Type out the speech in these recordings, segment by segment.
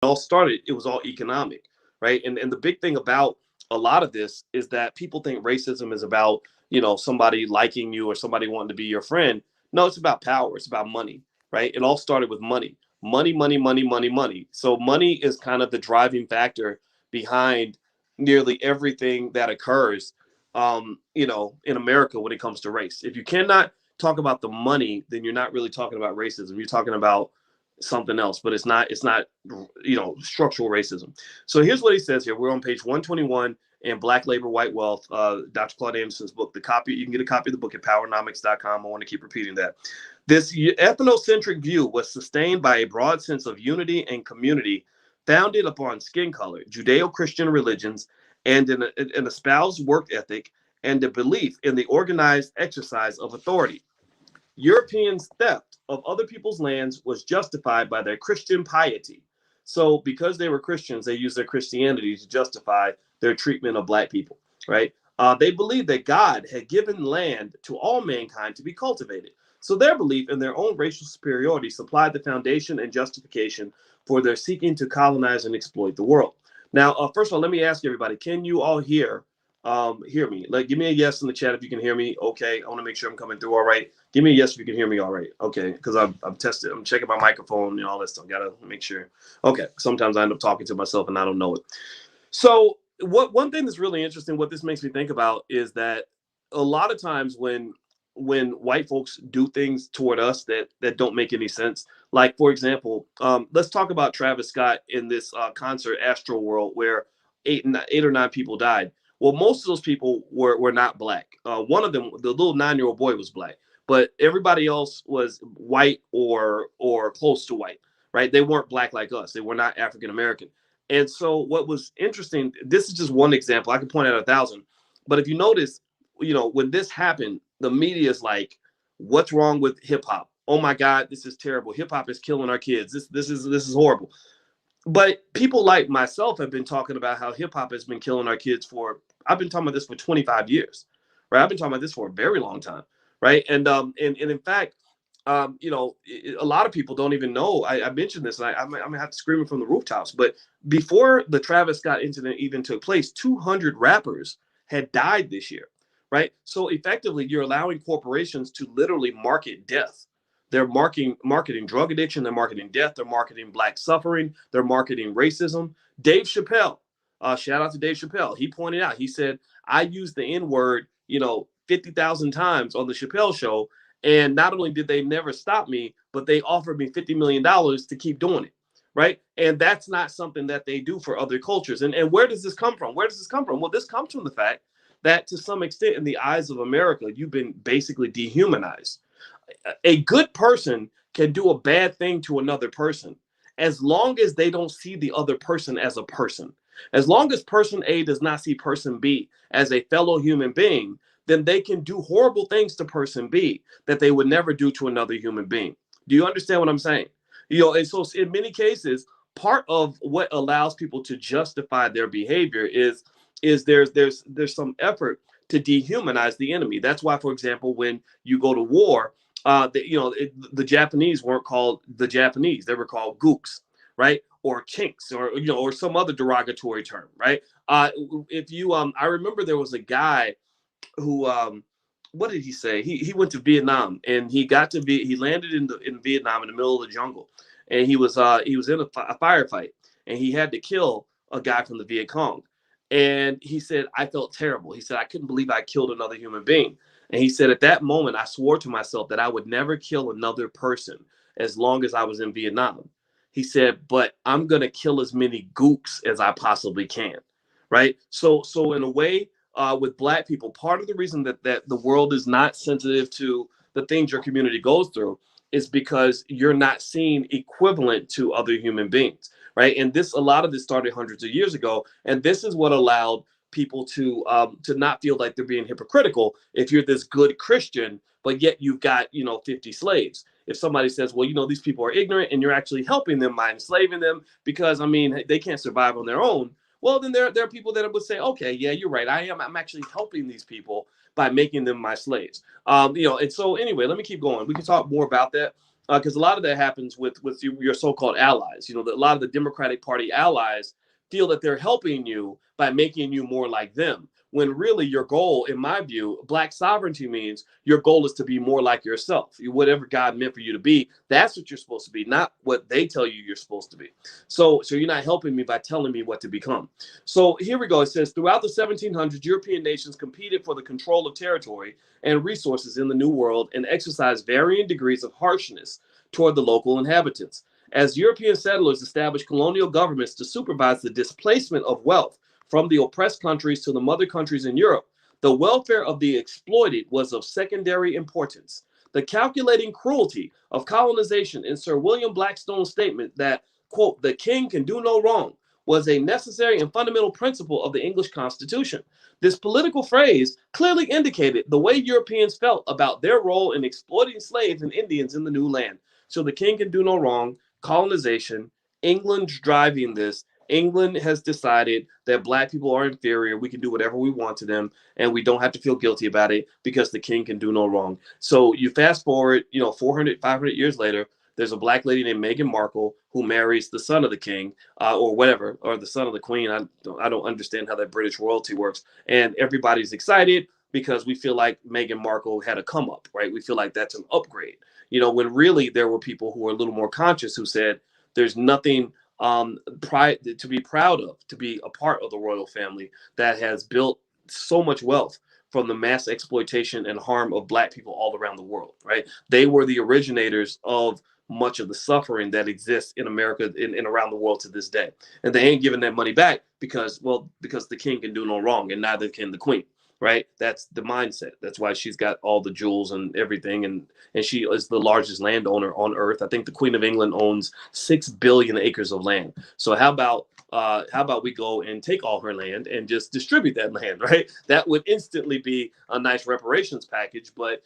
all started, it was all economic, right? And the big thing about a lot of this is that people think racism is about, somebody liking you or somebody wanting to be your friend. No, it's about power. It's about money, right? It all started with money. Money, money, money, money, money. So money is kind of the driving factor behind nearly everything that occurs, in America when it comes to race. If you cannot talk about the money, then you're not really talking about racism. You're talking about something else, but it's not structural racism. So here's what he says here. We're on page 121 in Black Labor, White Wealth, Dr. Claud Anderson's book. The copy, you can get a copy of the book at powernomics.com. I want to keep repeating that. This ethnocentric view was sustained by a broad sense of unity and community founded upon skin color, Judeo-Christian religions, and an espoused work ethic and a belief in the organized exercise of authority. Europeans' theft of other people's lands was justified by their Christian piety. So, because they were Christians, they used their Christianity to justify their treatment of Black people, right? They believed that God had given land to all mankind to be cultivated. So, their belief in their own racial superiority supplied the foundation and justification for their seeking to colonize and exploit the world. Now, first of all, let me ask everybody: can you all hear me? Like, give me a yes in the chat if you can hear me. Okay, I want to make sure I'm coming through all right. Give me a yes if you can hear me all right. Okay, because I've tested, I'm checking my microphone and all that stuff. Gotta make sure. Okay, sometimes I end up talking to myself and I don't know it. So one thing that's really interesting, what this makes me think about, is that a lot of times when white folks do things toward us that don't make any sense, like for example, let's talk about Travis Scott in this concert Astro World where eight or nine people died. Well, most of those people were not Black. One of them, the little 9-year-old boy, was Black, but everybody else was white or close to white, right? They weren't Black like us. They were not African American. And so what was interesting, this is just one example. I could point out 1,000, but if you notice, when this happened, the media is like, "What's wrong with hip hop? Oh my God, this is terrible. Hip hop is killing our kids. This is horrible." But people like myself have been talking about how hip hop has been killing our kids I've been talking about this for 25 years, right? I've been talking about this for a very long time, right? And in fact, a lot of people don't even know. I mentioned this, and I'm gonna have to scream it from the rooftops. But before the Travis Scott incident even took place, 200 rappers had died this year, right? So effectively, you're allowing corporations to literally market death. They're marketing drug addiction. They're marketing death. They're marketing Black suffering. They're marketing racism. Dave Chappelle, shout out to Dave Chappelle. He pointed out, he said, I used the N word, 50,000 times on the Chappelle show. And not only did they never stop me, but they offered me $50 million to keep doing it. Right. And that's not something that they do for other cultures. And where does this come from? Where does this come from? Well, this comes from the fact that to some extent, in the eyes of America, you've been basically dehumanized. A good person can do a bad thing to another person as long as they don't see the other person as a person. As long as person A does not see person B as a fellow human being, then they can do horrible things to person B that they would never do to another human being. Do you understand what I'm saying? And so in many cases, part of what allows people to justify their behavior is there's some effort to dehumanize the enemy. That's why, for example, when you go to war, the Japanese weren't called the Japanese; they were called gooks, right, or chinks, or some other derogatory term, right? If you I remember there was a guy who what did he say? He went to Vietnam and he landed in Vietnam in the middle of the jungle, and he was in a firefight and he had to kill a guy from the Viet Cong, and he said, I felt terrible. He said, I couldn't believe I killed another human being. And he said, at that moment, I swore to myself that I would never kill another person as long as I was in Vietnam. He said, but I'm going to kill as many gooks as I possibly can. Right. So in a way, with Black people, part of the reason that the world is not sensitive to the things your community goes through is because you're not seen equivalent to other human beings. Right. And a lot of this started hundreds of years ago. And this is what allowed people to not feel like they're being hypocritical if you're this good Christian, but yet you've got 50 slaves. If somebody says, well, these people are ignorant and you're actually helping them by enslaving them because they can't survive on their own. Well, then there are people that would say, okay, yeah, you're right. I'm actually helping these people by making them my slaves. And so anyway, let me keep going. We can talk more about that. because a lot of that happens with your so-called allies. You know, a lot of the Democratic Party allies feel that they're helping you by making you more like them. When really your goal, in my view, black sovereignty means your goal is to be more like yourself. Whatever God meant for you to be, that's what you're supposed to be, not what they tell you you're supposed to be. So you're not helping me by telling me what to become. So here we go. It says, throughout the 1700s, European nations competed for the control of territory and resources in the New World and exercised varying degrees of harshness toward the local inhabitants. As European settlers established colonial governments to supervise the displacement of wealth from the oppressed countries to the mother countries in Europe, the welfare of the exploited was of secondary importance. The calculating cruelty of colonization in Sir William Blackstone's statement that, quote, the king can do no wrong, was a necessary and fundamental principle of the English Constitution. This political phrase clearly indicated the way Europeans felt about their role in exploiting slaves and Indians in the new land. So the king can do no wrong, colonization, England's driving this. England has decided that black people are inferior. We can do whatever we want to them, and we don't have to feel guilty about it because the king can do no wrong. So you fast forward, 400, 500 years later, there's a black lady named Meghan Markle who marries the son of the king, or whatever, or the son of the queen. I don't understand how that British royalty works. And everybody's excited because we feel like Meghan Markle had a come up, right? We feel like that's an upgrade. When really there were people who were a little more conscious who said there's nothing pride to be proud of, to be a part of the royal family that has built so much wealth from the mass exploitation and harm of black people all around the world, right? They were the originators of much of the suffering that exists in America and around the world to this day. And they ain't giving that money back because the king can do no wrong and neither can the queen, right? That's the mindset. That's why she's got all the jewels and everything. And she is the largest landowner on earth. I think the Queen of England owns 6 billion acres of land. So how about we go and take all her land and just distribute that land, right? That would instantly be a nice reparations package, but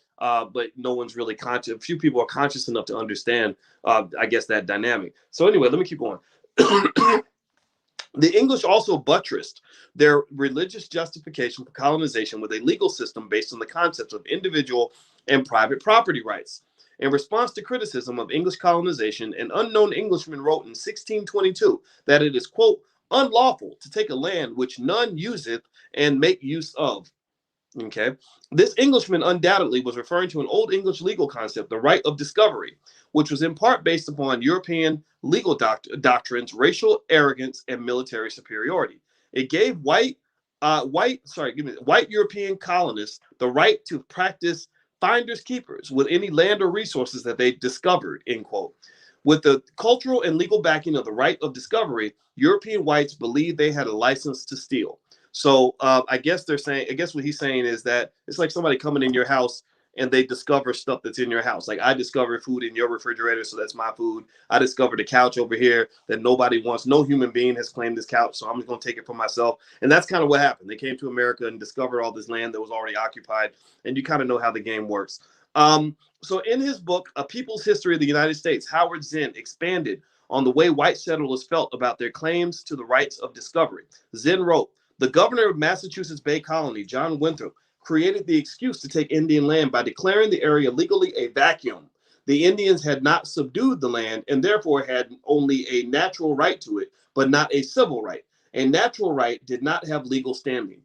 no one's really conscious. Few people are conscious enough to understand, I guess, that dynamic. So anyway, let me keep going. The English also buttressed their religious justification for colonization with a legal system based on the concepts of individual and private property rights. In response to criticism of English colonization, an unknown Englishman wrote in 1622 that it is, quote, unlawful to take a land which none useth and make use of. Okay. This Englishman undoubtedly was referring to an old English legal concept, the right of discovery, which was in part based upon European legal doctrines, racial arrogance, and military superiority. It gave white European colonists the right to practice finders keepers with any land or resources that they discovered, end quote. With the cultural and legal backing of the right of discovery, European whites believed they had a license to steal. So I guess what he's saying is that it's like somebody coming in your house and they discover stuff that's in your house. Like I discovered food in your refrigerator, so that's my food. I discovered a couch over here that nobody wants. No human being has claimed this couch, so I'm just going to take it for myself. And that's kind of what happened. They came to America and discovered all this land that was already occupied, and you kind of know how the game works. So in his book, A People's History of the United States, Howard Zinn expanded on the way white settlers felt about their claims to the rights of discovery. Zinn wrote, the governor of Massachusetts Bay Colony, John Winthrop, created the excuse to take Indian land by declaring the area legally a vacuum. The Indians had not subdued the land and therefore had only a natural right to it, but not a civil right. A natural right did not have legal standing.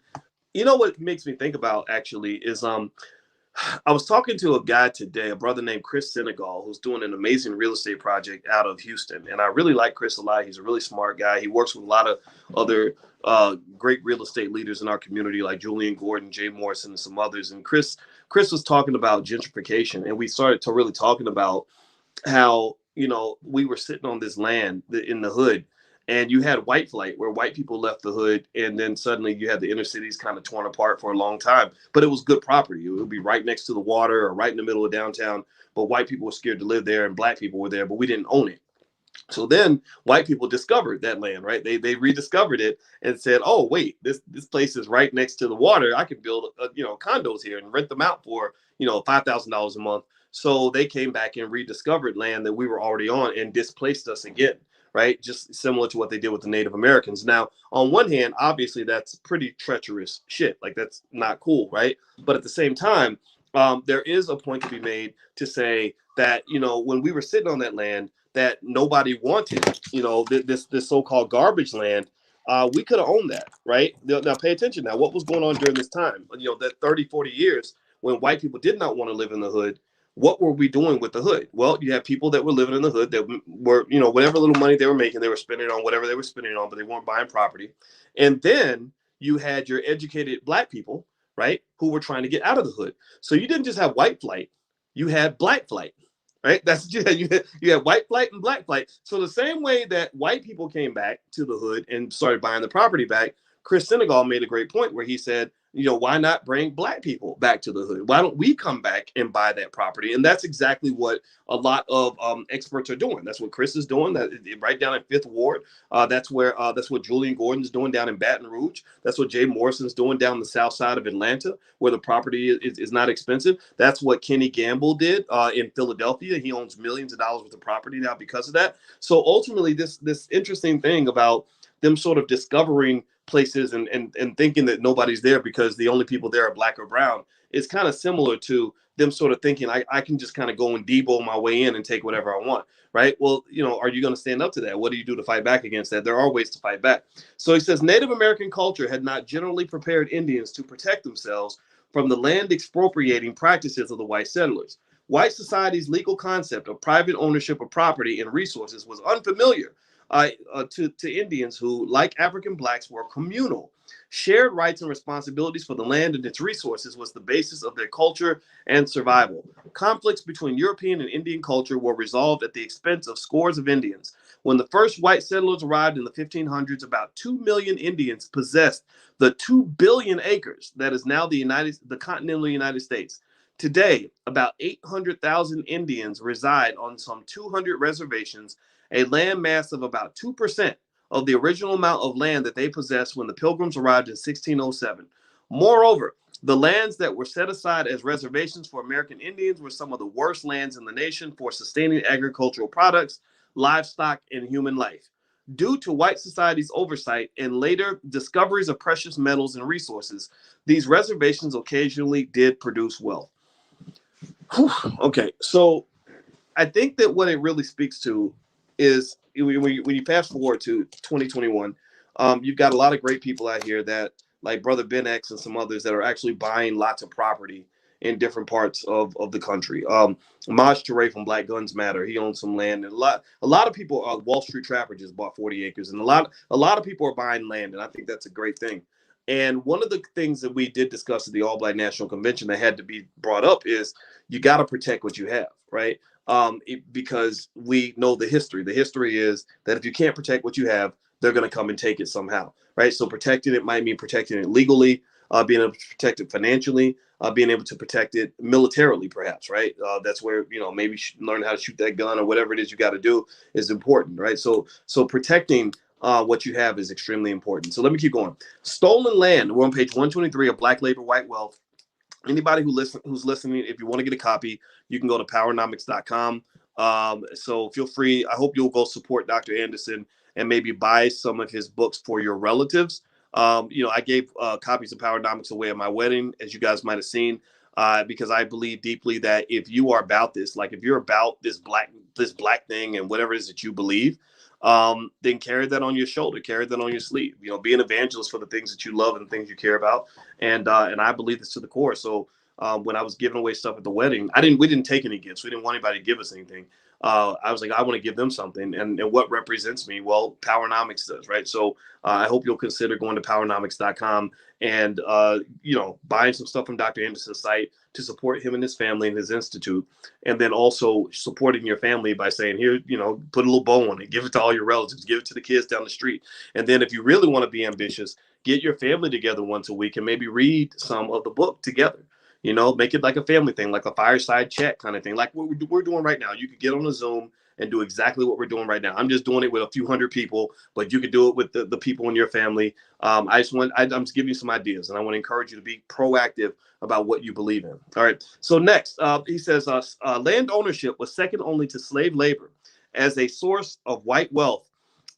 You know what makes me think about actually is I was talking to a guy today, a brother named Chris Senegal, who's doing an amazing real estate project out of Houston. And I really like Chris a lot. He's a really smart guy. He works with a lot of other great real estate leaders in our community, like Julian Gordon, Jay Morrison, and some others. And Chris was talking about gentrification. And we started to really talking about how, we were sitting on this land in the hood. And you had white flight where white people left the hood. And then suddenly you had the inner cities kind of torn apart for a long time. But it was good property. It would be right next to the water or right in the middle of downtown. But white people were scared to live there and black people were there, but we didn't own it. So then white people discovered that land, right? They rediscovered it and said, oh, wait, this place is right next to the water. I could build, condos here and rent them out for, $5,000 a month. So they came back and rediscovered land that we were already on and displaced us again. Right? Just similar to what they did with the Native Americans. Now, on one hand, obviously that's pretty treacherous shit. Like that's not cool, right? But at the same time, there is a point to be made to say that, when we were sitting on that land that nobody wanted, this so-called garbage land, we could have owned that, right? Now pay attention. Now, what was going on during this time, that 30, 40 years when white people did not want to live in the hood? What were we doing with the hood? Well, you had people that were living in the hood that were, whatever little money they were making, they were spending on whatever they were spending on, but they weren't buying property. And then you had your educated black people, right, who were trying to get out of the hood. So you didn't just have white flight, you had black flight, right? That's you had white flight and black flight. So the same way that white people came back to the hood and started buying the property back, Chris Senegal made a great point where he said, why not bring black people back to the hood? Why don't we come back and buy that property? And that's exactly what a lot of experts are doing. That's what Chris is doing. That right down in Fifth Ward. That's what Julian Gordon's doing down in Baton Rouge. That's what Jay Morrison's doing down the south side of Atlanta, where the property is not expensive. That's what Kenny Gamble did in Philadelphia. He owns millions of dollars worth of property now because of that. So ultimately, this interesting thing about them sort of discovering places and thinking that nobody's there because the only people there are black or brown is kind of similar to them sort of thinking I can just kind of go and debo my way in and take whatever I want, right? Well, are you going to stand up to that? What do you do to fight back against that? There are ways to fight back. So he says Native American culture had not generally prepared Indians to protect themselves from the land expropriating practices of the white settlers. White society's legal concept of private ownership of property and resources was unfamiliar to Indians who, like African blacks, were communal. Shared rights and responsibilities for the land and its resources was the basis of their culture and survival. Conflicts between European and Indian culture were resolved at the expense of scores of Indians. When the first white settlers arrived in the 1500s, about 2 million Indians possessed the 2 billion acres that is now the continental United States. Today, about 800,000 Indians reside on some 200 reservations, a land mass of about 2% of the original amount of land that they possessed when the Pilgrims arrived in 1607. Moreover, the lands that were set aside as reservations for American Indians were some of the worst lands in the nation for sustaining agricultural products, livestock, and human life. Due to white society's oversight and later discoveries of precious metals and resources, these reservations occasionally did produce wealth. Whew. Okay, so I think that what it really speaks to is when you fast forward to 2021, you've got a lot of great people out here that, like Brother Ben X and some others, that are actually buying lots of property in different parts of the country. Maj Toure from Black Guns Matter, he owns some land, and a lot of people. Wall Street Trapper just bought 40 acres, and a lot of people are buying land, and I think that's a great thing. And one of the things that we did discuss at the All Black National Convention that had to be brought up is you got to protect what you have, right? Because we know the history. The history is that if you can't protect what you have, they're going to come and take it somehow, right? So protecting it might mean protecting it legally, being able to protect it financially, being able to protect it militarily, perhaps, right? That's where, maybe learn how to shoot that gun or whatever it is you got to do is important, right? So protecting what you have is extremely important. So let me keep going. Stolen land. We're on page 123 of Black Labor, White Wealth. Anybody who's listening, if you want to get a copy, you can go to powernomics.com. So feel free. I hope you'll go support Dr. Anderson and maybe buy some of his books for your relatives. I gave copies of Powernomics away at my wedding, as you guys might have seen, because I believe deeply that if you are about this, like if you're about this black thing and whatever it is that you believe, then carry that on your shoulder, carry that on your sleeve. Be an evangelist for the things that you love and the things you care about. And I believe this to the core. So when I was giving away stuff at the wedding, we didn't take any gifts. We didn't want anybody to give us anything. I was like, I want to give them something. And what represents me? Well, Powernomics does, right? So I hope you'll consider going to powernomics.com and, buying some stuff from Dr. Anderson's site to support him and his family and his institute. And then also supporting your family by saying, here, put a little bow on it, give it to all your relatives, give it to the kids down the street. And then if you really want to be ambitious, get your family together once a week and maybe read some of the book together. Make it like a family thing, like a fireside chat kind of thing, like what we're doing right now. You could get on a Zoom and do exactly what we're doing right now. I'm just doing it with a few hundred people, but you could do it with the people in your family. I'm just giving you some ideas, and I want to encourage you to be proactive about what you believe in. All right. So next, he says land ownership was second only to slave labor as a source of white wealth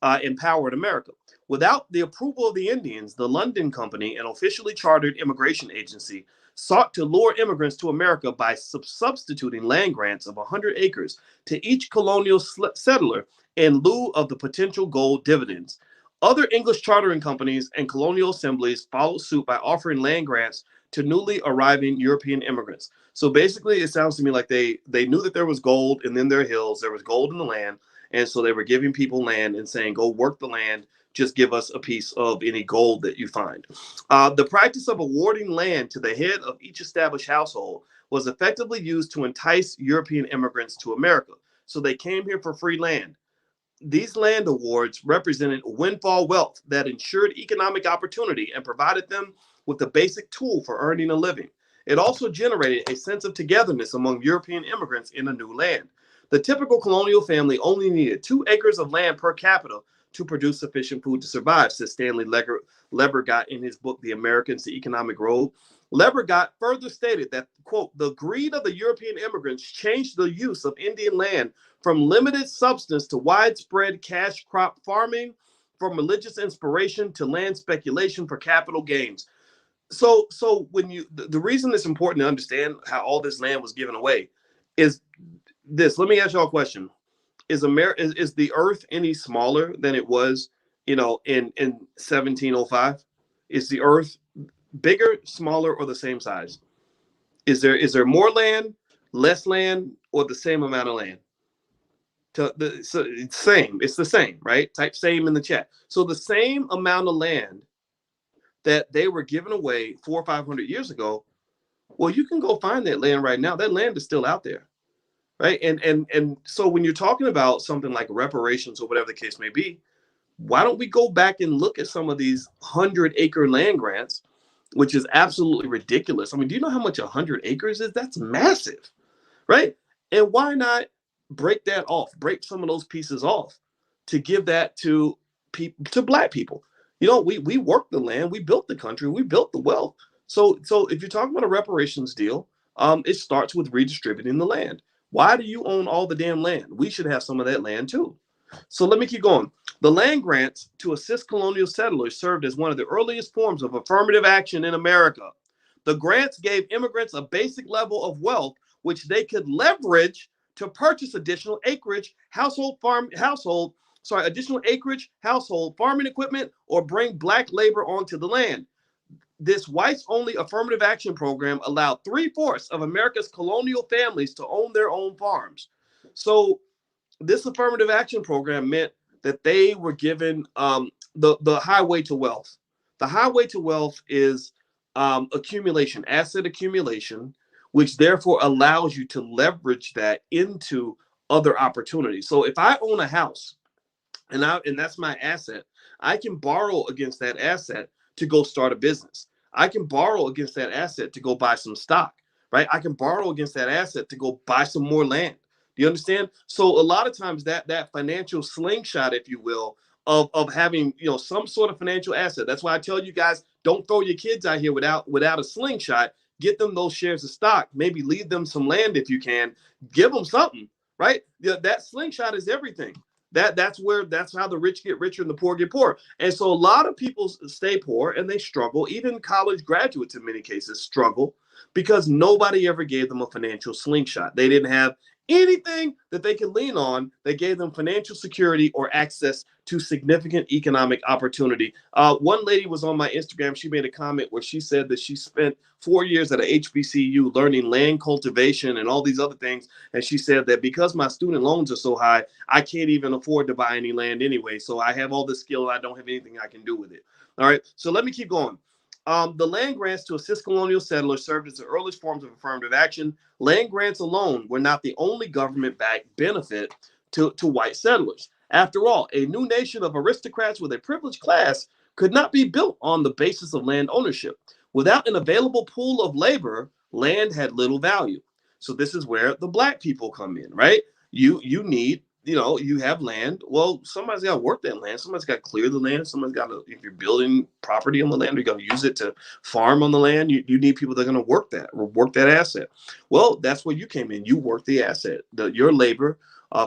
and power in America. Without the approval of the Indians, the London Company, an officially chartered immigration agency, sought to lure immigrants to America by substituting land grants of 100 acres to each colonial settler in lieu of the potential gold dividends. Other English chartering companies and colonial assemblies followed suit by offering land grants to newly arriving European immigrants. So basically, it sounds to me like they knew that there was gold in their hills, there was gold in the land, and so they were giving people land and saying, go work the land, just give us a piece of any gold that you find. The practice of awarding land to the head of each established household was effectively used to entice European immigrants to America. So they came here for free land. These land awards represented windfall wealth that ensured economic opportunity and provided them with the basic tool for earning a living. It also generated a sense of togetherness among European immigrants in a new land. The typical colonial family only needed 2 acres of land per capita to produce sufficient food to survive, says Stanley Lebergott in his book, The Americans, the Economic Road. Lebergott further stated that, quote, the greed of the European immigrants changed the use of Indian land from limited substance to widespread cash crop farming, from religious inspiration to land speculation for capital gains. So when the reason it's important to understand how all this land was given away is this. Let me ask y'all a question. Is the earth any smaller than it was, in 1705? Is the earth bigger, smaller, or the same size? Is there more land, less land, or the same amount of land? So it's same. It's the same, right? Type same in the chat. So the same amount of land that they were giving away 400 or 500 years ago, well, you can go find that land right now. That land is still out there, right? And so when you're talking about something like reparations or whatever the case may be, why don't we go back and look at some of these 100-acre land grants, which is absolutely ridiculous. I mean, do you know how much 100 acres is? That's massive, right? And why not break that off, break some of those pieces off to give that to Black people? We worked the land, we built the country, we built the wealth. So if you're talking about a reparations deal, it starts with redistributing the land. Why do you own all the damn land? We should have some of that land too. So let me keep going. The land grants to assist colonial settlers served as one of the earliest forms of affirmative action in America. The grants gave immigrants a basic level of wealth which they could leverage to purchase additional acreage, household farming equipment, or bring Black labor onto the land. This whites-only affirmative action program allowed 3/4 of America's colonial families to own their own farms. So this affirmative action program meant that they were given the highway to wealth. The highway to wealth is accumulation, asset accumulation, which therefore allows you to leverage that into other opportunities. So if I own a house and that's my asset, I can borrow against that asset to go start a business. I can borrow against that asset to go buy some stock, right? I can borrow against that asset to go buy some more land. Do you understand? So a lot of times that financial slingshot, if you will, of having some sort of financial asset. That's why I tell you guys, don't throw your kids out here without a slingshot. Get them those shares of stock. Maybe leave them some land if you can. Give them something, right? That slingshot is everything. That's how the rich get richer and the poor get poor. And so a lot of people stay poor and they struggle. Even college graduates in many cases struggle because nobody ever gave them a financial slingshot. They didn't have anything that they could lean on that gave them financial security or access to significant economic opportunity. One lady was on my Instagram. She made a comment where she said that she spent 4 years at a HBCU learning land cultivation and all these other things. And she said that because my student loans are so high, I can't even afford to buy any land anyway. So I have all this skill. I don't have anything I can do with it. All right. So let me keep going. The land grants to assist colonial settlers served as the earliest forms of affirmative action. Land grants alone were not the only government-backed benefit to white settlers. After all, a new nation of aristocrats with a privileged class could not be built on the basis of land ownership. Without an available pool of labor, land had little value. So this is where the Black people come in, right? You need, you have land. Well, somebody's got to work that land. Somebody's got to clear the land. Somebody's got to, if you're building property on the land, you're going to use it to farm on the land. You need people that are going to work that asset. Well, that's where you came in. You work the asset. Your labor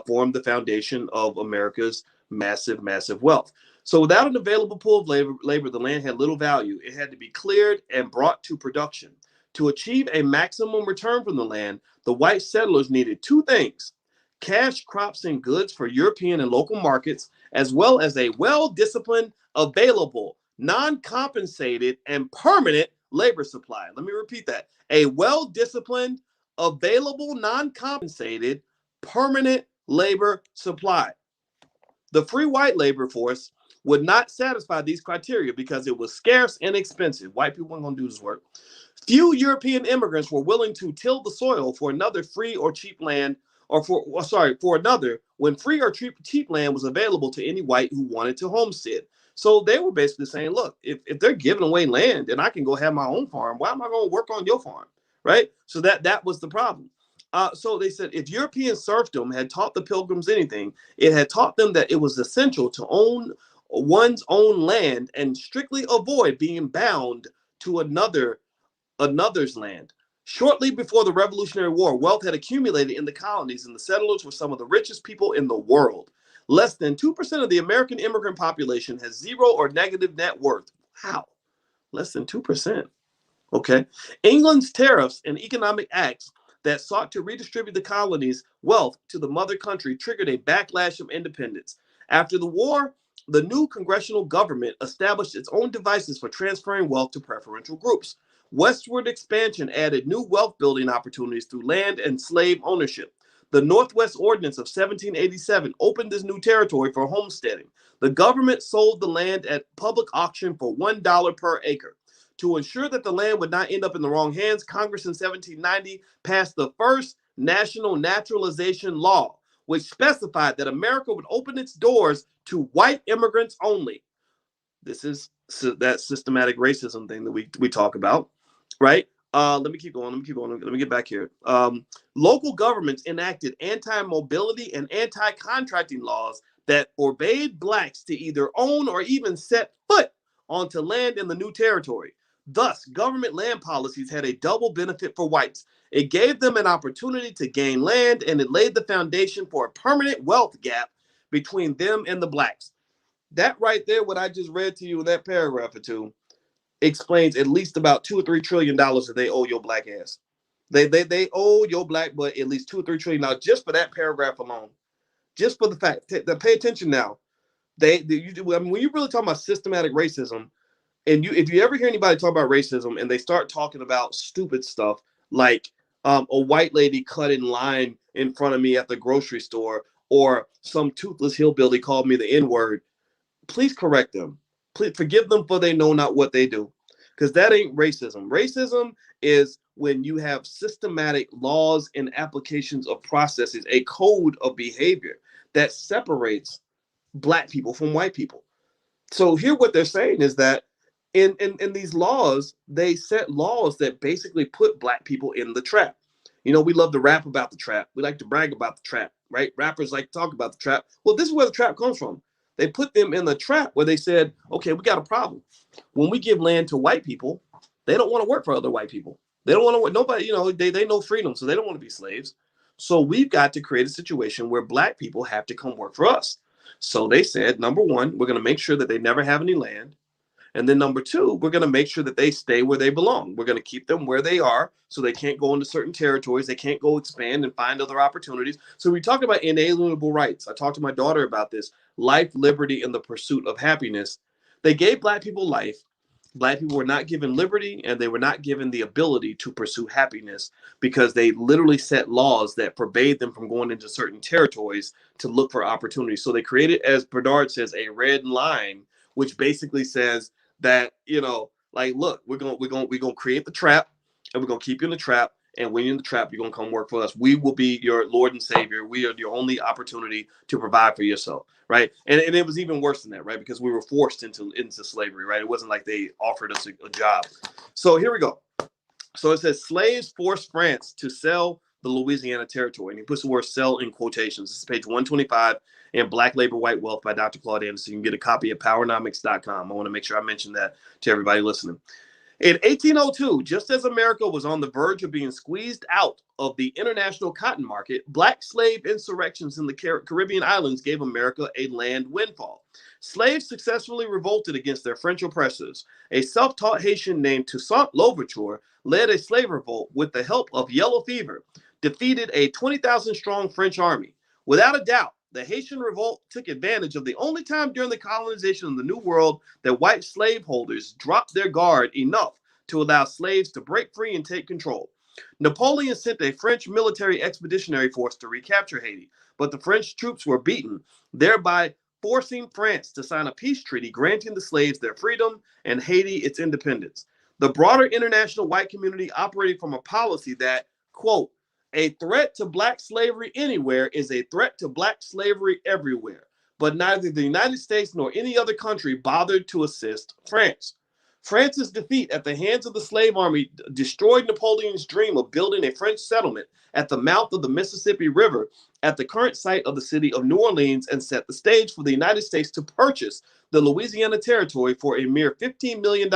formed the foundation of America's massive, massive wealth. So without an available pool of labor, the land had little value. It had to be cleared and brought to production. To achieve a maximum return from the land, the white settlers needed two things: cash crops and goods for European and local markets, as well as a well-disciplined, available, non-compensated, and permanent labor supply. Let me repeat that. A well-disciplined, available, non-compensated, permanent labor supply. The free white labor force would not satisfy these criteria because it was scarce and expensive. White people weren't going to do this work. Few European immigrants were willing to till the soil for another free or cheap land, for another when free or cheap land was available to any white who wanted to homestead. So they were basically saying, look, if they're giving away land and I can go have my own farm, why am I going to work on your farm? Right? So that was the problem. So they said if European serfdom had taught the pilgrims anything, it had taught them that it was essential to own one's own land and strictly avoid being bound to another's land. Shortly before the Revolutionary War, wealth had accumulated in the colonies, and the settlers were some of the richest people in the world. Less than 2% of the American immigrant population has zero or negative net worth. Wow, less than 2%. Okay. England's tariffs and economic acts that sought to redistribute the colonies' wealth to the mother country triggered a backlash of independence. After the war, the new congressional government established its own devices for transferring wealth to preferential groups. Westward expansion added new wealth building opportunities through land and slave ownership. The Northwest Ordinance of 1787 opened this new territory for homesteading. The government sold the land at public auction for $1 per acre. To ensure that the land would not end up in the wrong hands, Congress in 1790 passed the first national naturalization law, which specified that America would open its doors to white immigrants only. This is that systematic racism thing that we talk about, right? Let me keep going. Let me get back here. Local governments enacted anti-mobility and anti-contracting laws that forbade blacks to either own or even set foot onto land in the new territory. Thus, government land policies had a double benefit for whites. It gave them an opportunity to gain land, and it laid the foundation for a permanent wealth gap between them and the blacks. That right there, what I just read to you in that paragraph or two, explains at least about $2 or $3 trillion that they owe your black ass. They owe your black butt at least $2 or $3 trillion just for that paragraph alone. Just for the fact that pay attention now. When you really talk about systematic racism, and if you ever hear anybody talk about racism and they start talking about stupid stuff like a white lady cut in line in front of me at the grocery store, or some toothless hillbilly called me the N-word, please correct them. Please forgive them, for they know not what they do. Because that ain't racism. Racism is when you have systematic laws and applications of processes, a code of behavior that separates black people from white people. So here what they're saying is that in these laws, they set laws that basically put black people in the trap. You know, we love to rap about the trap. We like to brag about the trap, right? Rappers like to talk about the trap. Well, this is where the trap comes from. They put them in the trap where they said, okay, we got a problem. When we give land to white people, they don't want to work for other white people. They don't want to work. Nobody, they know freedom, so they don't want to be slaves. So we've got to create a situation where black people have to come work for us. So they said, number one, we're going to make sure that they never have any land. And then number two, we're going to make sure that they stay where they belong. We're going to keep them where they are so they can't go into certain territories. They can't go expand and find other opportunities. So we talk about inalienable rights. I talked to my daughter about this: life, liberty, and the pursuit of happiness. They gave black people life. Black people were not given liberty, and they were not given the ability to pursue happiness because they literally set laws that forbade them from going into certain territories to look for opportunities. So they created, as Bernard says, a red line, which basically says that, like, look, we're gonna create the trap, and we're gonna keep you in the trap. And when you're in the trap, you're gonna come work for us. We will be your Lord and Savior. We are your only opportunity to provide for yourself, right? And it was even worse than that, right? Because we were forced into slavery, right? It wasn't like they offered us a job. So here we go. So it says slaves forced France to sell the Louisiana Territory, and he puts the word "sell" in quotations. This is page 125 in Black Labor, White Wealth by Dr. Claud Anderson. You can get a copy at powernomics.com. I want to make sure I mention that to everybody listening. In 1802, just as America was on the verge of being squeezed out of the international cotton market, black slave insurrections in the Caribbean islands gave America a land windfall. Slaves successfully revolted against their French oppressors. A self-taught Haitian named Toussaint Louverture led a slave revolt with the help of yellow fever, defeated a 20,000 strong French army. Without a doubt, the Haitian revolt took advantage of the only time during the colonization of the New World that white slaveholders dropped their guard enough to allow slaves to break free and take control. Napoleon sent a French military expeditionary force to recapture Haiti, but the French troops were beaten, thereby forcing France to sign a peace treaty granting the slaves their freedom and Haiti its independence. The broader international white community operated from a policy that, quote, a threat to black slavery anywhere is a threat to black slavery everywhere. But neither the United States nor any other country bothered to assist France. France's defeat at the hands of the slave army destroyed Napoleon's dream of building a French settlement at the mouth of the Mississippi River at the current site of the city of New Orleans and set the stage for the United States to purchase the Louisiana Territory for a mere $15 million,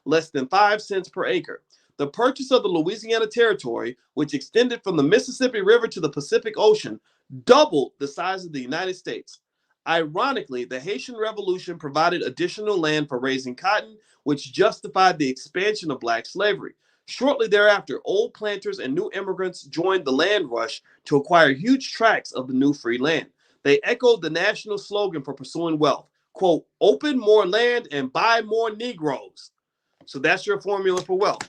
less than 5 cents per acre. The purchase of the Louisiana Territory, which extended from the Mississippi River to the Pacific Ocean, doubled the size of the United States. Ironically, the Haitian Revolution provided additional land for raising cotton, which justified the expansion of black slavery. Shortly thereafter, old planters and new immigrants joined the land rush to acquire huge tracts of the new free land. They echoed the national slogan for pursuing wealth, quote, open more land and buy more Negroes. So that's your formula for wealth.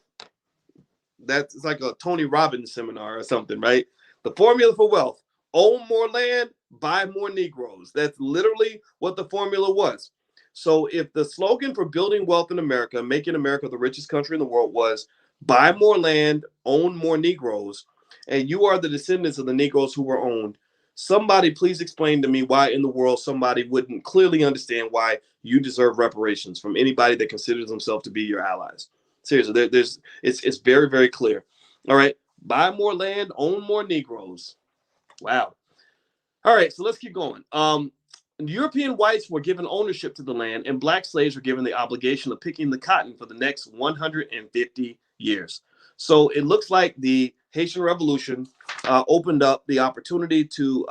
That's like a Tony Robbins seminar or something, right? The formula for wealth: own more land, buy more Negroes. That's literally what the formula was. So if the slogan for building wealth in America, making America the richest country in the world was buy more land, own more Negroes, and you are the descendants of the Negroes who were owned, somebody please explain to me why in the world somebody wouldn't clearly understand why you deserve reparations from anybody that considers themselves to be your allies. Seriously, it's very, very clear. All right. Buy more land, own more Negroes. Wow. All right. So let's keep going. European whites were given ownership to the land, and black slaves were given the obligation of picking the cotton for the next 150 years. So it looks like the Haitian Revolution opened up the opportunity to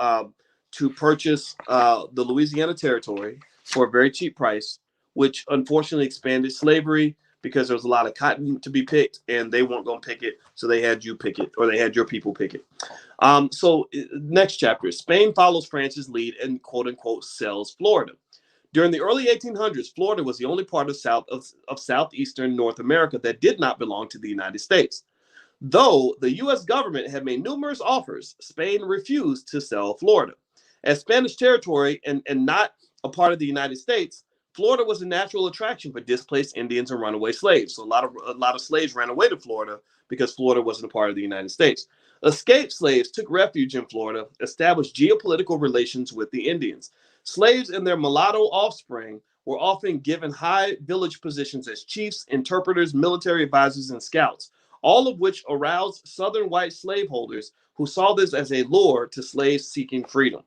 purchase the Louisiana Territory for a very cheap price, which unfortunately expanded slavery because there was a lot of cotton to be picked, and they weren't going to pick it, so they had you pick it, or they had your people pick it. So next chapter, Spain follows France's lead and quote unquote sells Florida. During the early 1800s, Florida was the only part of southeastern North America that did not belong to the United States. Though the U.S. government had made numerous offers, Spain refused to sell Florida. As Spanish territory and not a part of the United States, Florida was a natural attraction for displaced Indians and runaway slaves. So a lot of slaves ran away to Florida because Florida wasn't a part of the United States. Escaped slaves took refuge in Florida, established geopolitical relations with the Indians. Slaves and their mulatto offspring were often given high village positions as chiefs, interpreters, military advisors, and scouts, all of which aroused Southern white slaveholders who saw this as a lure to slaves seeking freedom.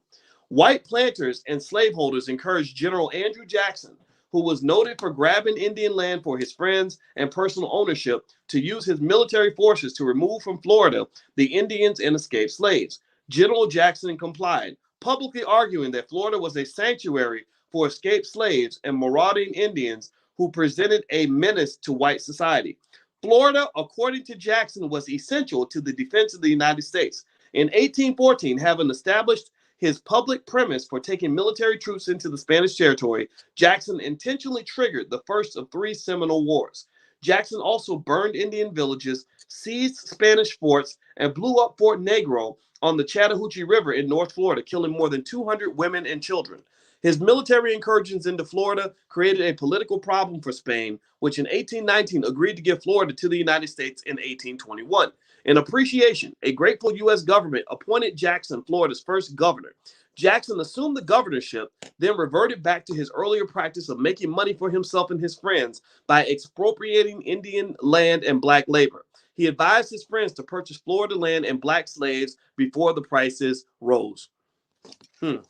White planters and slaveholders encouraged General Andrew Jackson, who was noted for grabbing Indian land for his friends and personal ownership, to use his military forces to remove from Florida the Indians and escaped slaves. General Jackson complied, publicly arguing that Florida was a sanctuary for escaped slaves and marauding Indians who presented a menace to white society. Florida, according to Jackson, was essential to the defense of the United States. In 1814, having established his public premise for taking military troops into the Spanish territory, Jackson intentionally triggered the first of 3 Seminole Wars. Jackson also burned Indian villages, seized Spanish forts, and blew up Fort Negro on the Chattahoochee River in North Florida, killing more than 200 women and children. His military incursions into Florida created a political problem for Spain, which in 1819 agreed to give Florida to the United States in 1821. In appreciation, a grateful U.S. government appointed Jackson Florida's first governor. Jackson assumed the governorship, then reverted back to his earlier practice of making money for himself and his friends by expropriating Indian land and black labor. He advised his friends to purchase Florida land and black slaves before the prices rose. An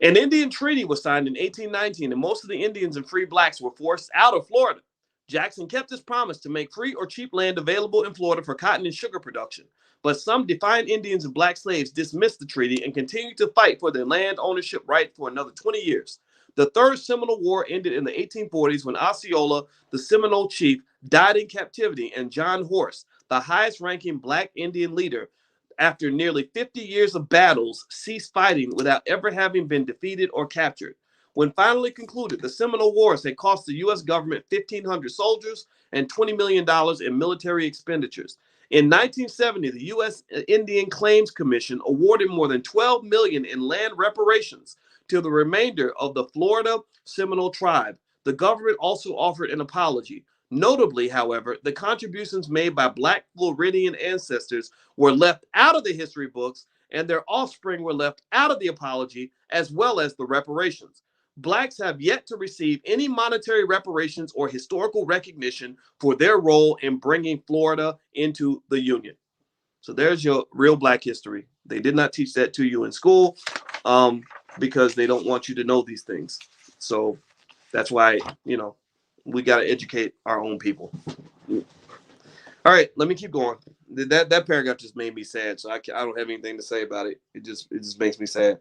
Indian treaty was signed in 1819, and most of the Indians and free blacks were forced out of Florida. Jackson kept his promise to make free or cheap land available in Florida for cotton and sugar production. But some defiant Indians and black slaves dismissed the treaty and continued to fight for their land ownership right for another 20 years. The Third Seminole War ended in the 1840s when Osceola, the Seminole chief, died in captivity, and John Horse, the highest ranking black Indian leader, after nearly 50 years of battles, ceased fighting without ever having been defeated or captured. When finally concluded, the Seminole Wars had cost the U.S. government 1,500 soldiers and $20 million in military expenditures. In 1970, the U.S. Indian Claims Commission awarded more than $12 million in land reparations to the remainder of the Florida Seminole tribe. The government also offered an apology. Notably, however, the contributions made by Black Floridian ancestors were left out of the history books, and their offspring were left out of the apology, as well as the reparations. Blacks have yet to receive any monetary reparations or historical recognition for their role in bringing Florida into the Union. So there's your real Black history. They did not teach that to you in school because they don't want you to know these things. So that's why, we got to educate our own people. All right, let me keep going. That paragraph just made me sad, so I don't have anything to say about it. It just makes me sad.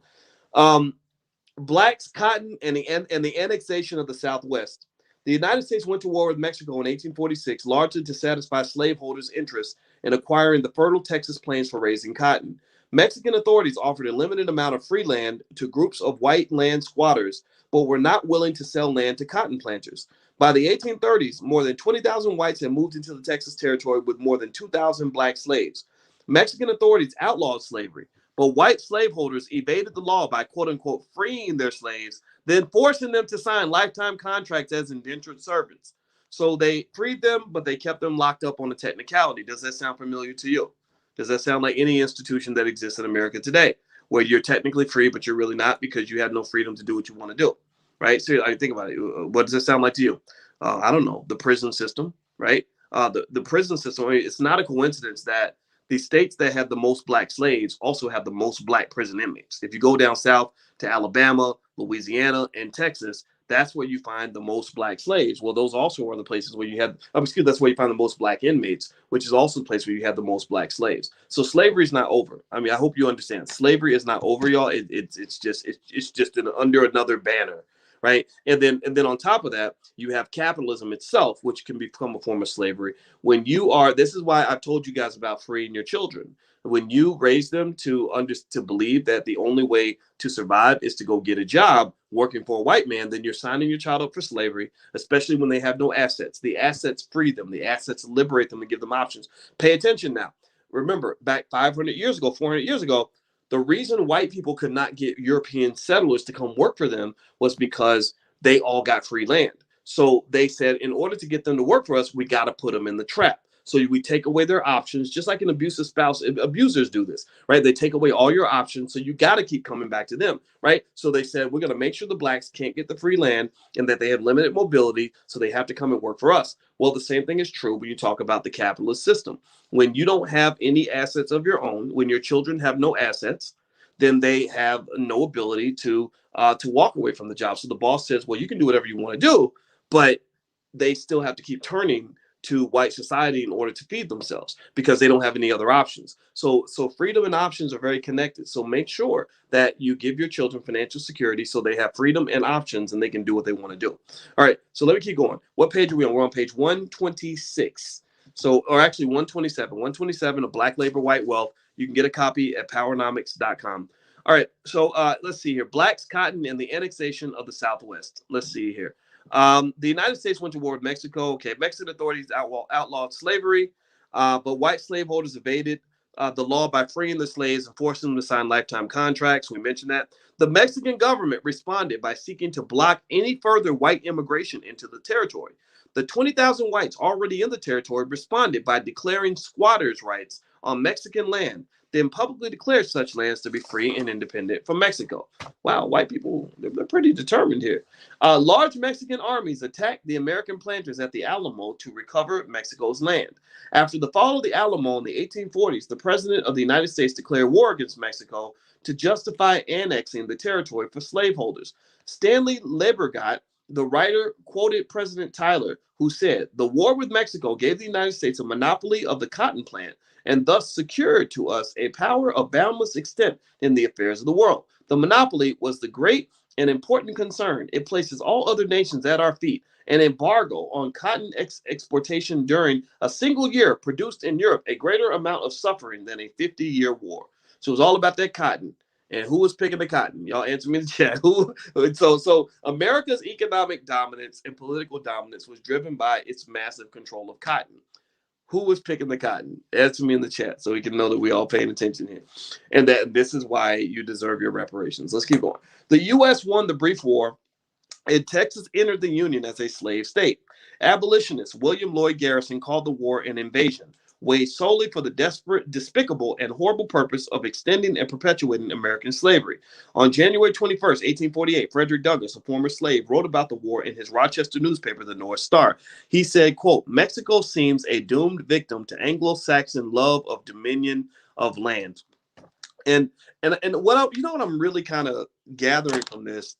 Blacks, cotton, and the annexation of the Southwest. The United States went to war with Mexico in 1846, largely to satisfy slaveholders' interest in acquiring the fertile Texas plains for raising cotton. Mexican authorities offered a limited amount of free land to groups of white land squatters, but were not willing to sell land to cotton planters. By the 1830s, more than 20,000 whites had moved into the Texas territory with more than 2,000 black slaves. Mexican authorities outlawed slavery, but white slaveholders evaded the law by quote-unquote freeing their slaves, then forcing them to sign lifetime contracts as indentured servants. So they freed them, but they kept them locked up on a technicality. Does that sound familiar to you? Does that sound like any institution that exists in America today, where you're technically free, but you're really not because you have no freedom to do what you want to do, right? So I think about it. What does it sound like to you? I don't know. The prison system, right? The prison system, it's not a coincidence that the states that have the most black slaves also have the most black prison inmates. If you go down south to Alabama, Louisiana, and Texas, that's where you find the most black slaves. Well, those also are the places where you have, that's where you find the most black inmates, which is also the place where you have the most black slaves. So slavery is not over. I mean, I hope you understand. Slavery is not over, y'all. It's just under another banner, right? And then on top of that, you have capitalism itself, which can become a form of slavery. This is why I've told you guys about freeing your children. When you raise them to believe that the only way to survive is to go get a job working for a white man, then you're signing your child up for slavery, especially when they have no assets. The assets free them. The assets liberate them and give them options. Pay attention now. Remember, back 500 years ago, 400 years ago, the reason white people could not get European settlers to come work for them was because they all got free land. So they said, in order to get them to work for us, we got to put them in the trap. So we take away their options, just like an abusive spouse. Abusers do this, right? They take away all your options. So you got to keep coming back to them, right? So they said, we're going to make sure the blacks can't get the free land and that they have limited mobility. So they have to come and work for us. Well, the same thing is true when you talk about the capitalist system. When you don't have any assets of your own, when your children have no assets, then they have no ability to walk away from the job. So the boss says, well, you can do whatever you want to do, but they still have to keep turning to white society in order to feed themselves because they don't have any other options. So freedom and options are very connected. So make sure that you give your children financial security so they have freedom and options and they can do what they want to do. All right, so let me keep going. What page are we on? We're on page 126. Or actually 127. 127 of Black Labor, White Wealth. You can get a copy at powernomics.com. All right, so let's see here. Blacks, cotton, and the annexation of the Southwest. Let's see here. The United States went to war with Mexico. Okay, Mexican authorities outlawed slavery, but white slaveholders evaded the law by freeing the slaves and forcing them to sign lifetime contracts. We mentioned that. The Mexican government responded by seeking to block any further white immigration into the territory. The 20,000 whites already in the territory responded by declaring squatters' rights on Mexican land, then publicly declared such lands to be free and independent from Mexico. Wow, white people, they're pretty determined here. Large Mexican armies attacked the American planters at the Alamo to recover Mexico's land. After the fall of the Alamo in the 1840s, the President of the United States declared war against Mexico to justify annexing the territory for slaveholders. Stanley Lebergott The writer quoted President Tyler, who said, "The war with Mexico gave the United States a monopoly of the cotton plant and thus secured to us a power of boundless extent in the affairs of the world. The monopoly was the great and important concern. It places all other nations at our feet. An embargo on cotton exportation during a single year produced in Europe a greater amount of suffering than a 50-year war." So it was all about that cotton. And who was picking the cotton? Y'all answer me in the chat. So America's economic dominance and political dominance was driven by its massive control of cotton. Who was picking the cotton? Answer me in the chat so we can know that we all paying attention here. And that this is why you deserve your reparations. Let's keep going. The U.S. won the brief war, and Texas entered the Union as a slave state. Abolitionist William Lloyd Garrison called the war an invasion, waged solely for the desperate, despicable, and horrible purpose of extending and perpetuating American slavery. On January 21st, 1848, Frederick Douglass, a former slave, wrote about the war in his Rochester newspaper, the North Star. He said, quote, "Mexico seems a doomed victim to Anglo-Saxon love of dominion of land." And what I'm really kind of gathering from this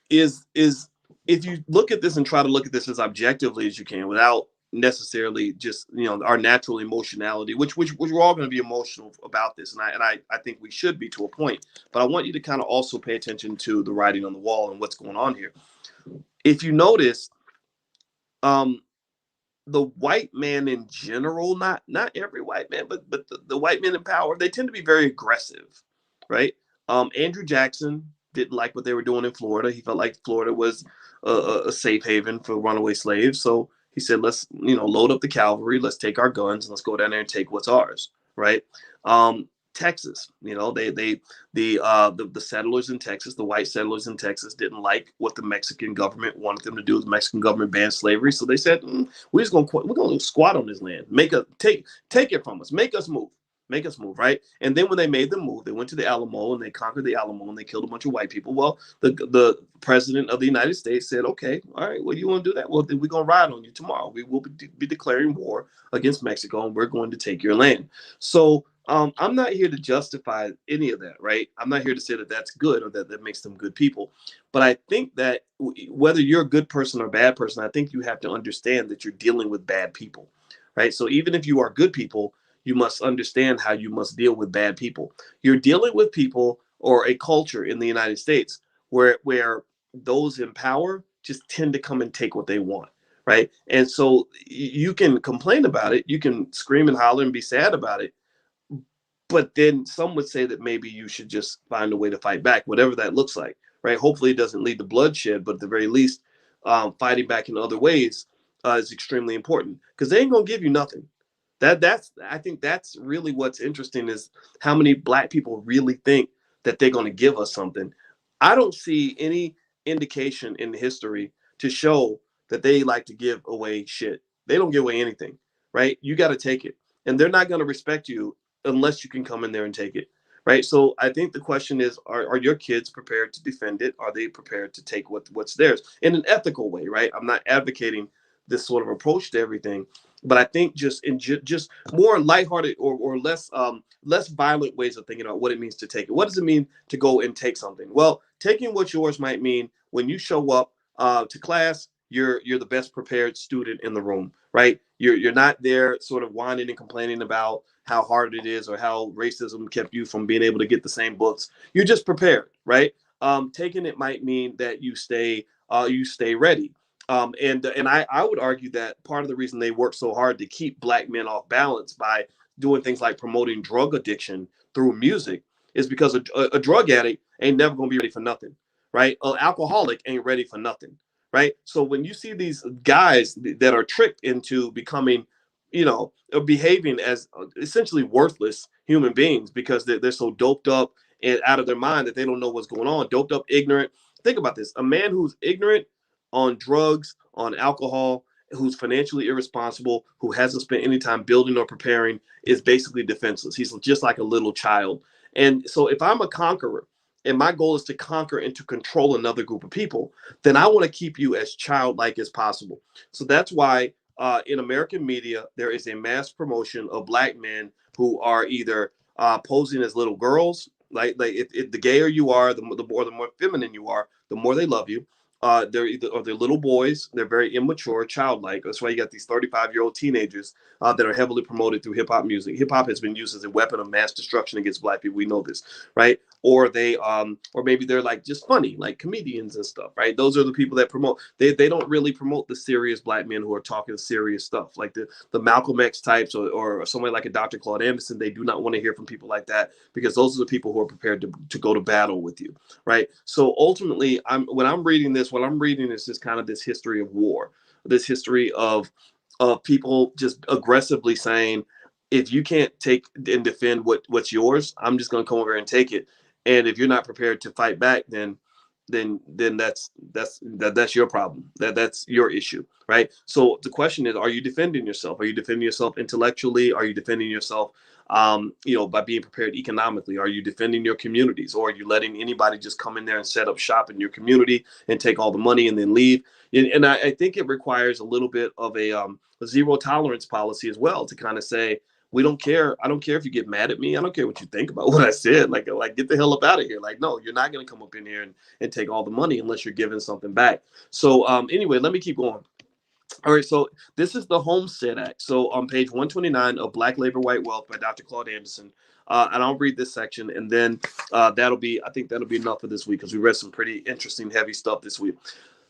is if you look at this and try to look at this as objectively as you can without necessarily just our natural emotionality, which we're all going to be emotional about this, and I think we should be to a point, but I want you to kind of also pay attention to the writing on the wall and what's going on here. If you notice, the white man in general, not every white man, but the white men in power, they tend to be very aggressive, right? Andrew Jackson didn't like what they were doing in Florida. He felt like Florida was a safe haven for runaway slaves. So he said, let's, load up the cavalry. Let's take our guns and let's go down there and take what's ours. Right. Texas, the settlers in Texas, the white settlers in Texas didn't like what the Mexican government wanted them to do. The Mexican government banned slavery. So they said, we're going to squat on this land, take it from us, make us move. Right. And then when they made them move, they went to the Alamo and they conquered the Alamo and they killed a bunch of white people. Well, the president of the United States said, okay, all right, well, you want to do that? Well, then we're going to ride on you tomorrow. We will be declaring war against Mexico and we're going to take your land. So I'm not here to justify any of that, right? I'm not here to say that that's good or that makes them good people. But I think that whether you're a good person or a bad person, I think you have to understand that you're dealing with bad people, right? So even if you are good people, you must understand how you must deal with bad people. You're dealing with people or a culture in the United States where those in power just tend to come and take what they want, right? And so you can complain about it, you can scream and holler and be sad about it, but then some would say that maybe you should just find a way to fight back, whatever that looks like, right? Hopefully it doesn't lead to bloodshed, but at the very least, fighting back in other ways is extremely important because they ain't gonna give you nothing. I think that's really what's interesting is how many black people really think that they're going to give us something. I don't see any indication in history to show that they like to give away shit. They don't give away anything, right? You got to take it, and they're not going to respect you unless you can come in there and take it, right? So I think the question is, are your kids prepared to defend it? Are they prepared to take what's theirs in an ethical way, right? I'm not advocating this sort of approach to everything, but I think just more lighthearted or less violent ways of thinking about what it means to take it. What does it mean to go and take something? Well, taking what's yours might mean when you show up to class, you're the best prepared student in the room, right? You're not there sort of whining and complaining about how hard it is or how racism kept you from being able to get the same books. You're just prepared, right? Taking it might mean that you stay ready. And I would argue that part of the reason they work so hard to keep black men off balance by doing things like promoting drug addiction through music is because a drug addict ain't never going to be ready for nothing, right? An alcoholic ain't ready for nothing, right? So when you see these guys that are tricked into becoming, behaving as essentially worthless human beings because they're so doped up and out of their mind that they don't know what's going on, doped up, ignorant. Think about this. A man who's ignorant on drugs, on alcohol, who's financially irresponsible, who hasn't spent any time building or preparing, is basically defenseless. He's just like a little child. And so if I'm a conqueror and my goal is to conquer and to control another group of people, then I want to keep you as childlike as possible. So that's why in American media, there is a mass promotion of black men who are either posing as little girls, like if the gayer you are, the more feminine you are, the more they love you, they're little boys. They're very immature, childlike. That's why you got these 35-year-old teenagers that are heavily promoted through hip hop music. Hip hop has been used as a weapon of mass destruction against Black people. We know this, right? Or or maybe they're like just funny, like comedians and stuff, right? Those are the people that promote. They don't really promote the serious Black men who are talking serious stuff, like the Malcolm X types or somebody like a Dr. Claud Anderson. They do not want to hear from people like that, because those are the people who are prepared to go to battle with you, right? So ultimately, when I'm reading this, what I'm reading is just kind of this history of war, this history of people just aggressively saying, if you can't take and defend what's yours, I'm just going to come over and take it. And if you're not prepared to fight back, then that's your problem. That's your issue, right? So the question is, are you defending yourself? Are you defending yourself intellectually? Are you defending yourself by being prepared economically? Are you defending your communities, or are you letting anybody just come in there and set up shop in your community and take all the money and then leave? And I think it requires a little bit of a zero tolerance policy as well, to kind of say, we don't care. I don't care if you get mad at me. I don't care what you think about what I said. Like get the hell up out of here. Like, no, you're not going to come up in here and take all the money unless you're giving something back. So anyway, let me keep going. All right, so this is the Homestead Act. So on page 129 of Black Labor, White Wealth by Dr. Claud Anderson. And I'll read this section, and then I think that'll be enough for this week, because we read some pretty interesting, heavy stuff this week.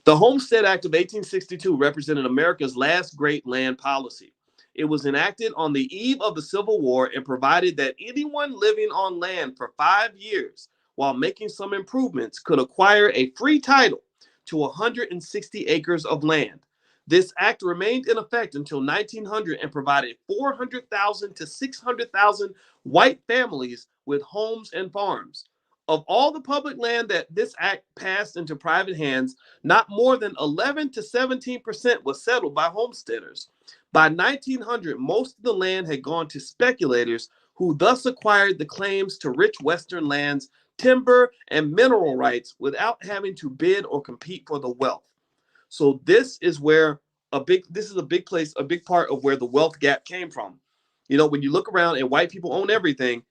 The Homestead Act of 1862 represented America's last great land policy. It was enacted on the eve of the Civil War and provided that anyone living on land for 5 years while making some improvements could acquire a free title to 160 acres of land. This act remained in effect until 1900 and provided 400,000 to 600,000 white families with homes and farms. Of all the public land that this act passed into private hands, not more than 11 to 17% was settled by homesteaders. By 1900, most of the land had gone to speculators, who thus acquired the claims to rich Western lands, timber, and mineral rights without having to bid or compete for the wealth. So this is where a big part of where the wealth gap came from. When you look around and white people own everything,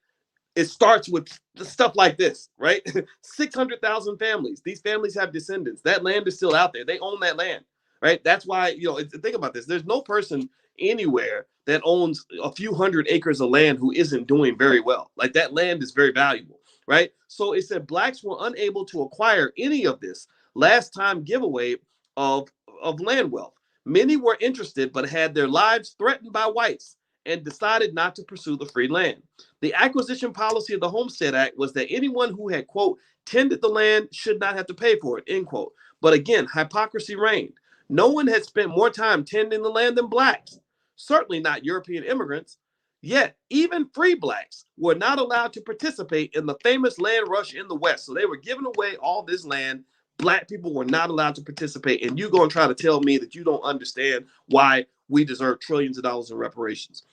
it starts with stuff like this, right? 600,000 families. These families have descendants. That land is still out there. They own that land, right? That's why, think about this. There's no person anywhere that owns a few hundred acres of land who isn't doing very well. Like, that land is very valuable, right? So it said Blacks were unable to acquire any of this last time giveaway of land wealth. Many were interested, but had their lives threatened by whites and decided not to pursue the free land. The acquisition policy of the Homestead Act was that anyone who had, quote, tended the land should not have to pay for it, end quote. But again, hypocrisy reigned. No one had spent more time tending the land than Blacks, certainly not European immigrants. Yet, even free Blacks were not allowed to participate in the famous land rush in the West. So they were giving away all this land. Black people were not allowed to participate. And you're going to try to tell me that you don't understand why we deserve trillions of dollars in reparations.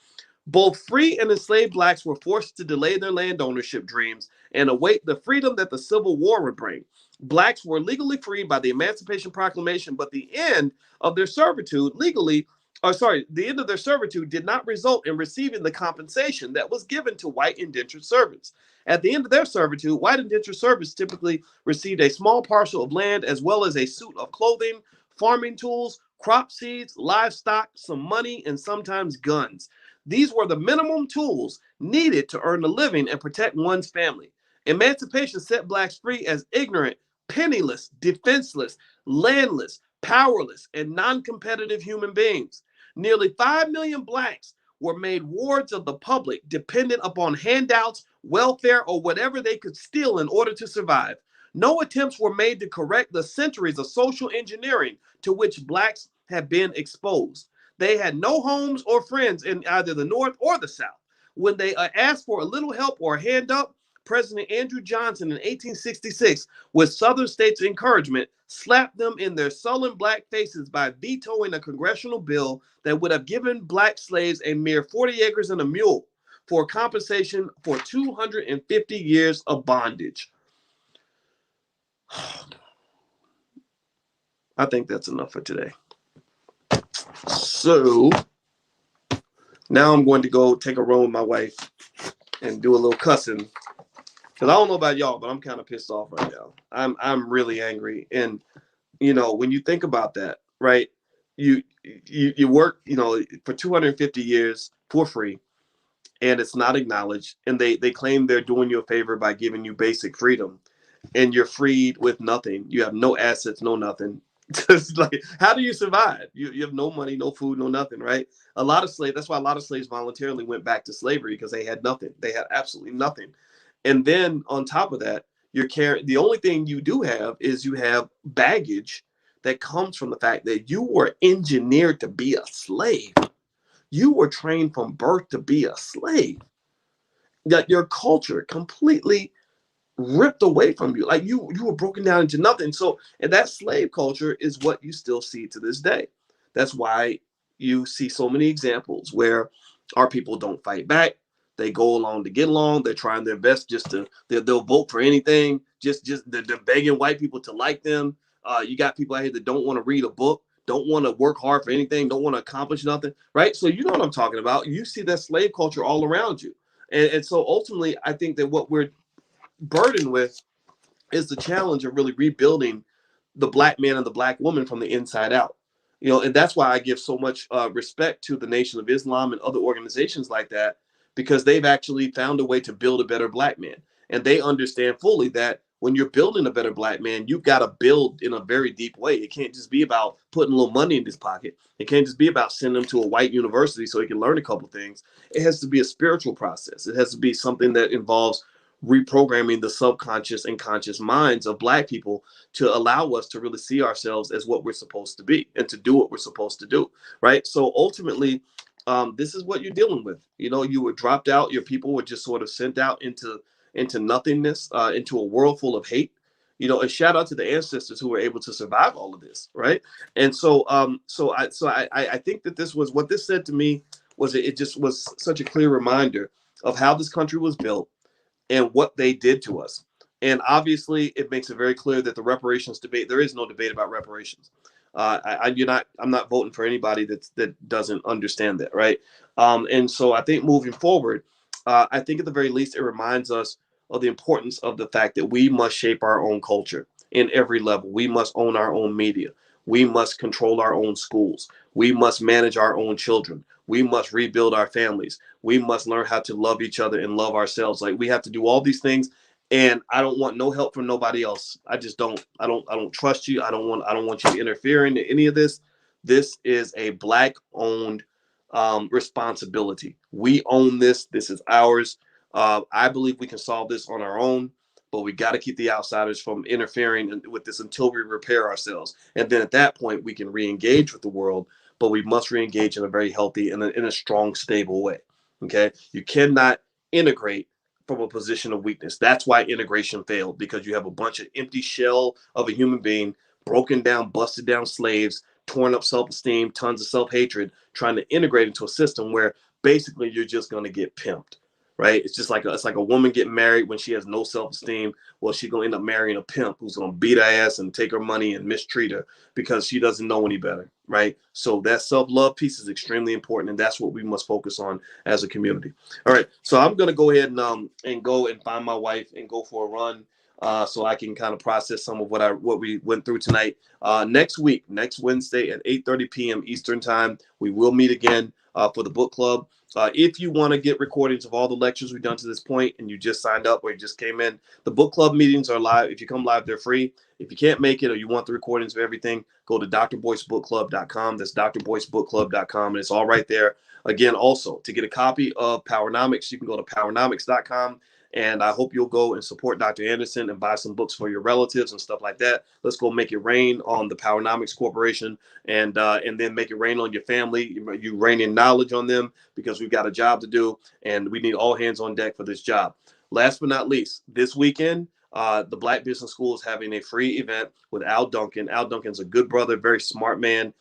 Both free and enslaved Blacks were forced to delay their land ownership dreams and await the freedom that the Civil War would bring. Blacks were legally freed by the Emancipation Proclamation, but the end of their servitude did not result in receiving the compensation that was given to white indentured servants. At the end of their servitude, white indentured servants typically received a small parcel of land as well as a suit of clothing, farming tools, crop seeds, livestock, some money, and sometimes guns. These were the minimum tools needed to earn a living and protect one's family. Emancipation set Blacks free as ignorant, penniless, defenseless, landless, powerless, and non-competitive human beings. Nearly 5 million Blacks were made wards of the public, dependent upon handouts, welfare, or whatever they could steal in order to survive. No attempts were made to correct the centuries of social engineering to which Blacks had been exposed. They had no homes or friends in either the North or the South. When they asked for a little help or a hand up, President Andrew Johnson in 1866, with Southern states' encouragement, slapped them in their sullen Black faces by vetoing a congressional bill that would have given Black slaves a mere 40 acres and a mule for compensation for 250 years of bondage. I think that's enough for today. So now I'm going to go take a run with my wife and do a little cussing, because I don't know about y'all, but I'm kind of pissed off right now. I'm really angry. And when you think about that, right? You work, for 250 years for free, and it's not acknowledged, and they claim they're doing you a favor by giving you basic freedom, and you're freed with nothing. You have no assets, no nothing. Just like, how do you survive? You have no money, no food, no nothing, right? A lot of slaves, that's why a lot of slaves voluntarily went back to slavery, because they had nothing. They had absolutely nothing. And then on top of that, you're carrying, the only thing you do have is you have baggage that comes from the fact that you were engineered to be a slave. You were trained from birth to be a slave. That your culture completely ripped away from you. Like, you were broken down into nothing. So, and that slave culture is what you still see to this day. That's why you see so many examples where our people don't fight back. They go along to get along. They're trying their best just to, they'll vote for anything. Just they're begging white people to like them. You got people out here that don't want to read a book, don't want to work hard for anything, don't want to accomplish nothing, right? So you know what I'm talking about. You see that slave culture all around you. And so ultimately, I think that what we're burdened with is the challenge of really rebuilding the black man and the black woman from the inside out. And that's why I give so much respect to the Nation of Islam and other organizations like that, because they've actually found a way to build a better black man. And they understand fully that when you're building a better black man, you've got to build in a very deep way. It can't just be about putting a little money in his pocket. It can't just be about sending him to a white university so he can learn a couple things. It has to be a spiritual process. It has to be something that involves reprogramming the subconscious and conscious minds of black people to allow us to really see ourselves as what we're supposed to be and to do what we're supposed to do, right? So ultimately, this is what you're dealing with. You were dropped out. Your people were just sort of sent out into nothingness, into a world full of hate. And shout out to the ancestors who were able to survive all of this, right? And so I think that this was what this said to me was it just was such a clear reminder of how this country was built and what they did to us. And obviously, it makes it very clear that the reparations debate, there is no debate about reparations. I'm not voting for anybody that doesn't understand that, right? And so I think moving forward, I think at the very least, it reminds us of the importance of the fact that we must shape our own culture in every level. We must own our own media. We must control our own schools. We must manage our own children. We must rebuild our families. We must learn how to love each other and love ourselves. Like, we have to do all these things. And I don't want no help from nobody else. I just don't. I don't trust you. I don't want you interfering in any of this. This is a black owned responsibility. We own this. This is ours. I believe we can solve this on our own, but we got to keep the outsiders from interfering with this until we repair ourselves. And then at that point, we can re-engage with the world, but we must re-engage in a very healthy and in a strong, stable way. Okay. You cannot integrate from a position of weakness. That's why integration failed, because you have a bunch of empty shell of a human being, broken down, busted down slaves, torn up self-esteem, tons of self-hatred, trying to integrate into a system where basically you're just going to get pimped, right? It's like a woman getting married when she has no self-esteem. Well, she's going to end up marrying a pimp who's going to beat her ass and take her money and mistreat her because she doesn't know any better, right? So that self-love piece is extremely important, and that's what we must focus on as a community. All right, so I'm going to go ahead and go and find my wife and go for a run, so I can kind of process some of what we went through tonight. Next Wednesday at 8:30 p.m. Eastern time, we will meet again for the book club. If you want to get recordings of all the lectures we've done to this point and you just signed up or you just came in, the book club meetings are live. If you come live, they're free. If you can't make it or you want the recordings of everything, go to drboycebookclub.com. That's drboycebookclub.com, and it's all right there. Again, also, to get a copy of Powernomics, you can go to powernomics.com. And I hope you'll go and support Dr. Anderson and buy some books for your relatives and stuff like that. Let's go make it rain on the Powernomics Corporation, and then make it rain on your family. You rain in knowledge on them, because we've got a job to do, and we need all hands on deck for this job. Last but not least, this weekend, the Black Business School is having a free event with Al Duncan. Al Duncan's a good brother, very smart man,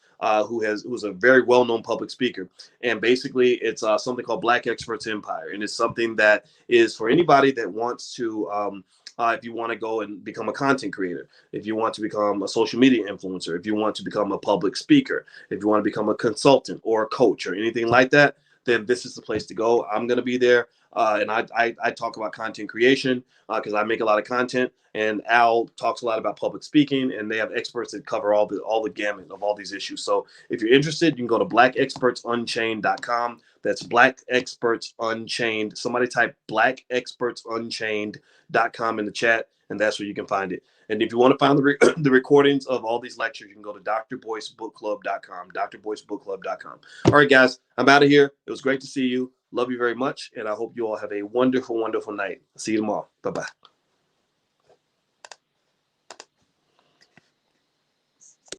who's a very well-known public speaker. And basically, it's something called Black Experts Empire, and it's something that is for anybody that wants to. If you want to go and become a content creator, if you want to become a social media influencer, if you want to become a public speaker, if you want to become a consultant or a coach or anything like that, then this is the place to go. I'm going to be there. And I talk about content creation because I make a lot of content, and Al talks a lot about public speaking, and they have experts that cover all the gamut of all these issues. So if you're interested, you can go to blackexpertsunchained.com. That's Black Experts Unchained. Somebody type blackexpertsunchained.com in the chat, and that's where you can find it. And if you want to find the recordings of all these lectures, you can go to drboycebookclub.com, drboycebookclub.com. All right, guys, I'm out of here. It was great to see you. Love you very much, and I hope you all have a wonderful, wonderful night. See you tomorrow. Bye-bye.